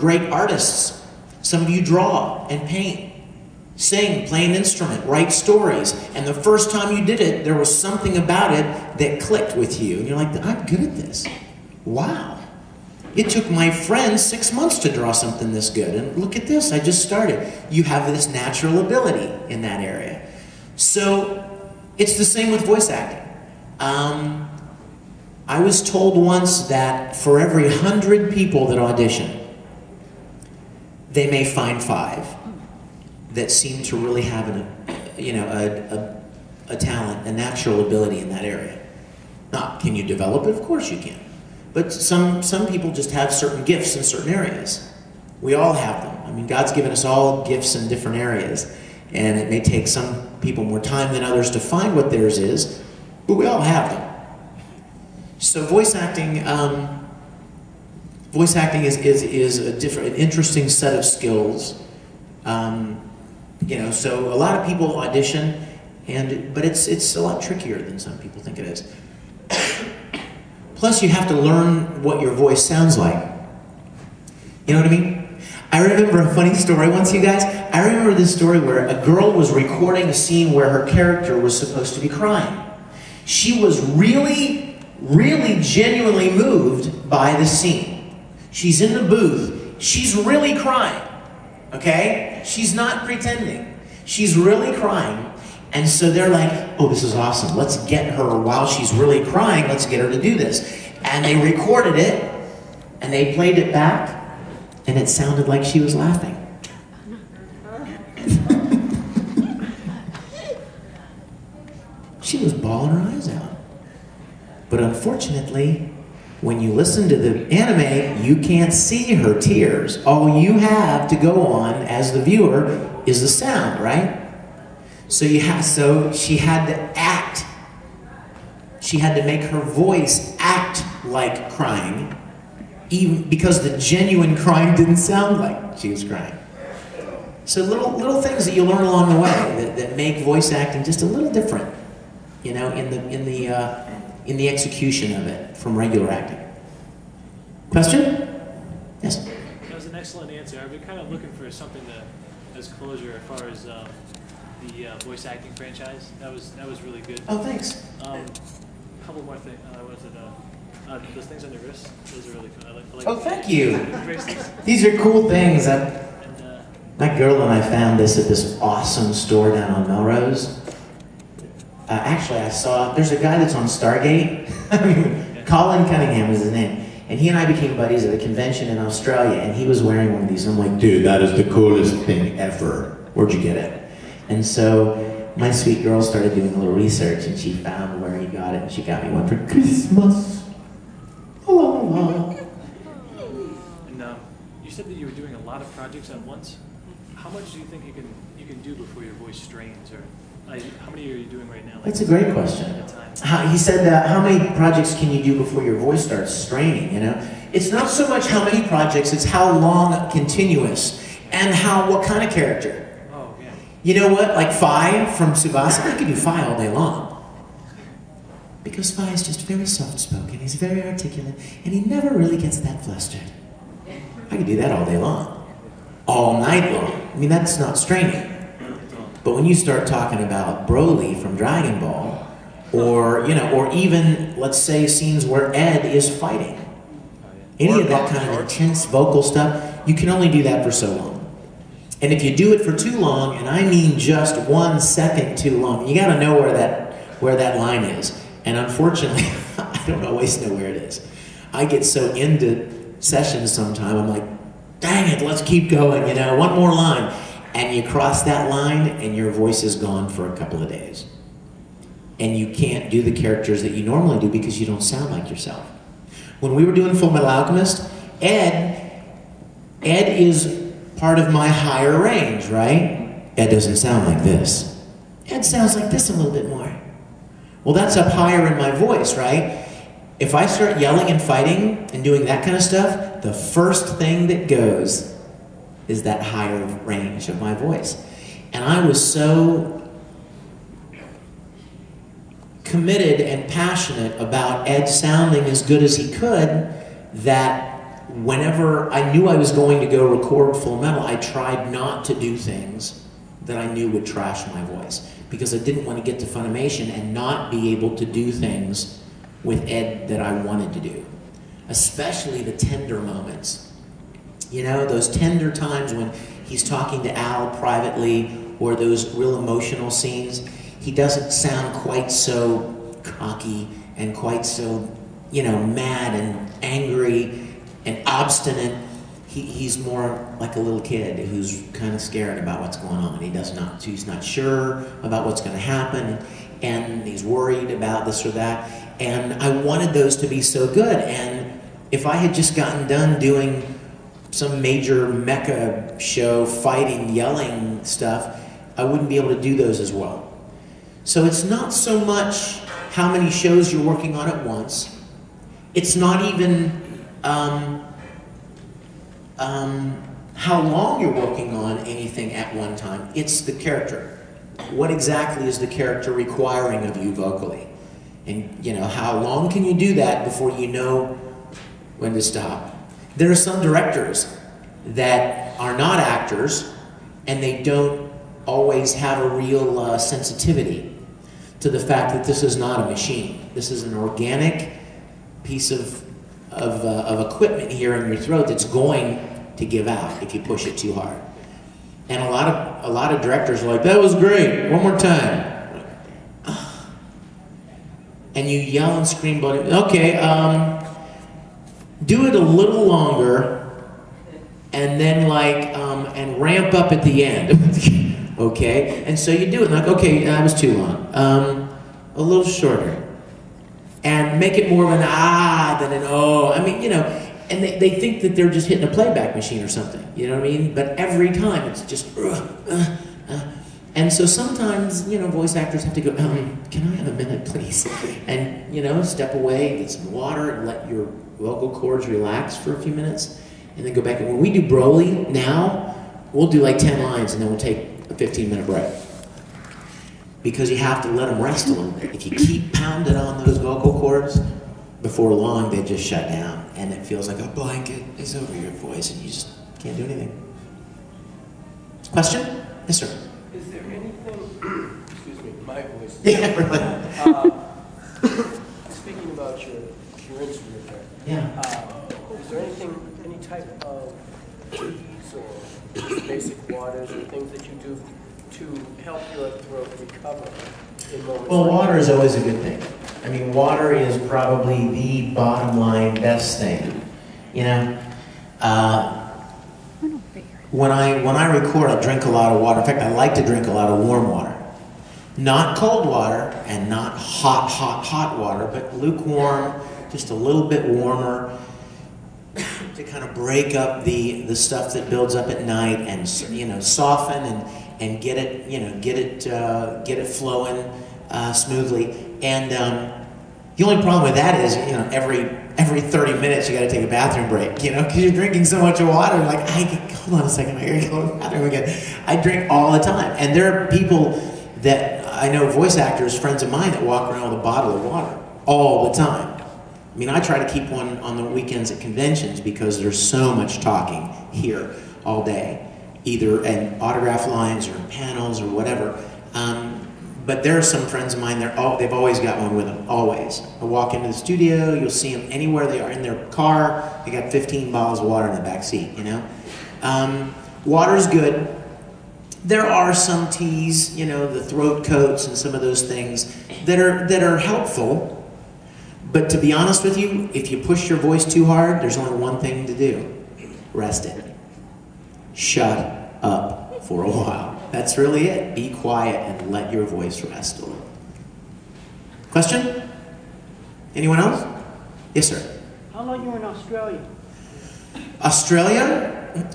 great artists. Some of you draw and paint, sing, play an instrument, write stories. And the first time you did it, there was something about it that clicked with you. And you're like, I'm good at this. Wow. It took my friend 6 months to draw something this good. And look at this, I just started. You have this natural ability in that area. So it's the same with voice acting. I was told once that for every 100 people that audition, they may find 5 that seem to really have a talent, a natural ability in that area. Now, can you develop it? Of course you can. But some people just have certain gifts in certain areas. We all have them. I mean, God's given us all gifts in different areas. And it may take some people more time than others to find what theirs is, but we all have them. So voice acting is an interesting set of skills. You know, so a lot of people audition, but it's a lot trickier than some people think it is. Plus, you have to learn what your voice sounds like. You know what I mean? I remember a funny story once, you guys. I remember this story where a girl was recording a scene where her character was supposed to be crying. She was really, really genuinely moved by the scene. She's in the booth. She's really crying, okay? She's not pretending. She's really crying. And so they're like, oh, this is awesome. Let's get her while she's really crying. Let's get her to do this. And they recorded it, and they played it back, and it sounded like she was laughing. She was bawling her eyes out. But unfortunately, when you listen to the anime, you can't see her tears. All you have to go on as the viewer is the sound, right? So she had to act. She had to make her voice act like crying, even because the genuine crying didn't sound like she was crying. So little things that you learn along the way that make voice acting just a little different, you know, in the execution of it from regular acting. Question? Yes. That was an excellent answer. I've been kind of looking for something as closure as far as the voice acting franchise. That was really good. Oh, thanks. A couple more things. Those things on your wrist. Those are really fun. I like oh, thank you. bracelets. These are cool things. My girl and I found this at this awesome store down on Melrose. Actually, I saw, there's a guy that's on Stargate. Colin Cunningham is his name. And he and I became buddies at a convention in Australia, and he was wearing one of these. And I'm like, dude, that is the coolest thing ever. Where'd you get it? And so my sweet girl started doing a little research, and she found where he got it, and she got me one for Christmas. And you said that you were doing a lot of projects at once. How much do you think you can do before your voice strains, or how many are you doing right now? Like, that's a great question. At a time? He said, how many projects can you do before your voice starts straining, you know? It's not so much how many projects, it's how long continuous, and what kind of character. Oh, yeah. You know what, like Phi from Tsubasa, I could do Phi all day long. Because Phi is just very soft-spoken, he's very articulate, and he never really gets that flustered. I could do that all day long. All night long. I mean, that's not straining. But when you start talking about Broly from Dragon Ball, or, you know, or even, let's say, scenes where Ed is fighting, any of that kind of intense vocal stuff, you can only do that for so long. And if you do it for too long, and I mean just 1 second too long, you gotta know where that line is. And unfortunately, I don't always know where it is. I get so into sessions sometime, I'm like, dang it, let's keep going, you know, one more line. And you cross that line, and your voice is gone for a couple of days. And you can't do the characters that you normally do because you don't sound like yourself. When we were doing Full Metal Alchemist, Ed is part of my higher range, right? Ed doesn't sound like this. Ed sounds like this a little bit more. Well, that's up higher in my voice, right? If I start yelling and fighting and doing that kind of stuff, the first thing that goes is that higher range of my voice. And I was so committed and passionate about Ed sounding as good as he could that whenever I knew I was going to go record Full Metal, I tried not to do things that I knew would trash my voice, because I didn't want to get to Funimation and not be able to do things with Ed that I wanted to do. Especially the tender moments. You know, those tender times when he's talking to Al privately, or those real emotional scenes. He doesn't sound quite so cocky and quite so, you know, mad and angry and obstinate. He's more like a little kid who's kind of scared about what's going on. He's not sure about what's going to happen, and he's worried about this or that. And I wanted those to be so good. And if I had just gotten done doing some major mecha show, fighting, yelling stuff, I wouldn't be able to do those as well. So it's not so much how many shows you're working on at once. It's not even how long you're working on anything at one time. It's the character. What exactly is the character requiring of you vocally? And you know, how long can you do that before you know when to stop? There are some directors that are not actors, and they don't always have a real sensitivity to the fact that this is not a machine. This is an organic piece of equipment here in your throat that's going to give out if you push it too hard. And a lot of directors are like, "That was great, one more time." And you yell and scream, "But okay, do it a little longer, and then and ramp up at the end." Okay, and so you do it like, okay, that was too long. A little shorter, and make it more of an ah than an oh. I mean, you know, and they think that they're just hitting a playback machine or something. You know what I mean? But every time it's just and so sometimes, you know, voice actors have to go, can I have a minute, please? And, you know, step away, get some water, and let your vocal cords relax for a few minutes, and then go back. And when we do Broly now, we'll do like 10 lines, and then we'll take a 15-minute break. Because you have to let them rest a little bit. If you keep pounding on those vocal cords, before long they just shut down, and it feels like a blanket is over your voice, and you just can't do anything. Question? Yes, sir. Is there anything, excuse me, my voice. Yeah, really. Speaking about your instrument there. Yeah. Is there any type of teas or basic waters or things that you do to help your throat recover in moments? Well, water is always a good thing. I mean, water is probably the bottom line best thing. You know, when I record, I drink a lot of water. In fact, I like to drink a lot of warm water. Not cold water and not hot water, but lukewarm, just a little bit warmer, to kind of break up the stuff that builds up at night, and, you know, soften and get it, you know, get it flowing smoothly. And the only problem with that is, you know, every 30 minutes you got to take a bathroom break, you know, because you're drinking so much water. Like, hold on a second, I gotta go to the bathroom again. I drink all the time, and there are people that I know, voice actors, friends of mine, that walk around with a bottle of water all the time. I mean, I try to keep one on the weekends at conventions because there's so much talking here all day, either in autograph lines or panels or whatever. But there are some friends of mine, they've always got one with them, always. I walk into the studio, you'll see them anywhere they are, in their car, they got 15 bottles of water in the back seat, you know? Water's good. There are some teas, you know, the throat coats and some of those things that are helpful. But to be honest with you, if you push your voice too hard, there's only one thing to do. Rest it. Shut up for a while. That's really it. Be quiet and let your voice rest a little. Question? Anyone else? Yes, sir. How long you were in Australia? Australia?